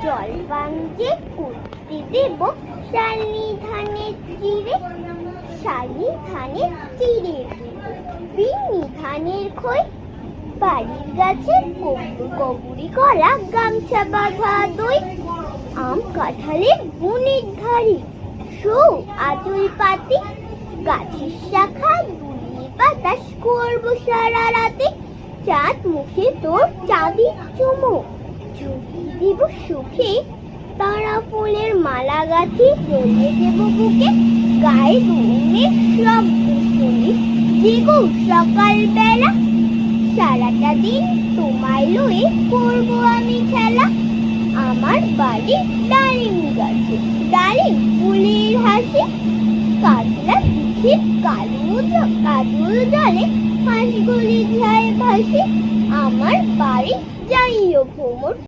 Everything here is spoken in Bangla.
জলপান যে করতে দেব শালি ধানের চিড়ে, শালি ধানের চিড়ে বিনি ধানের খই, বাড়ির গাছে কবুরি কলা গামছা বাঁধা দই, আম কাঁঠালের গুণের ধারে সৌ আঁচল পাতি, গাছের শাখা দুলিয়ে বাতাস করবো সারা রাতে, চাঁদ মুখে তোর চাঁদের চুমো ঝুঁকি দিব সুখে, তারা ফুলের মালা গাঁথি জড়িয়ে দেব বুকে, গায়ে দুমের শব্দ শুনি জেগো সকাল বেলা, সারাটা দিন তোমায় লয়ে করবো আমি খেলা। আমার বাড়ি ডালিম গাছে ডালিম ফুলের হাসি, কাজলা পিঠের কাজল জলে হাঁসগুলি যায় ভাসি, আমার বাড়ি যাইও ভ্রমণ।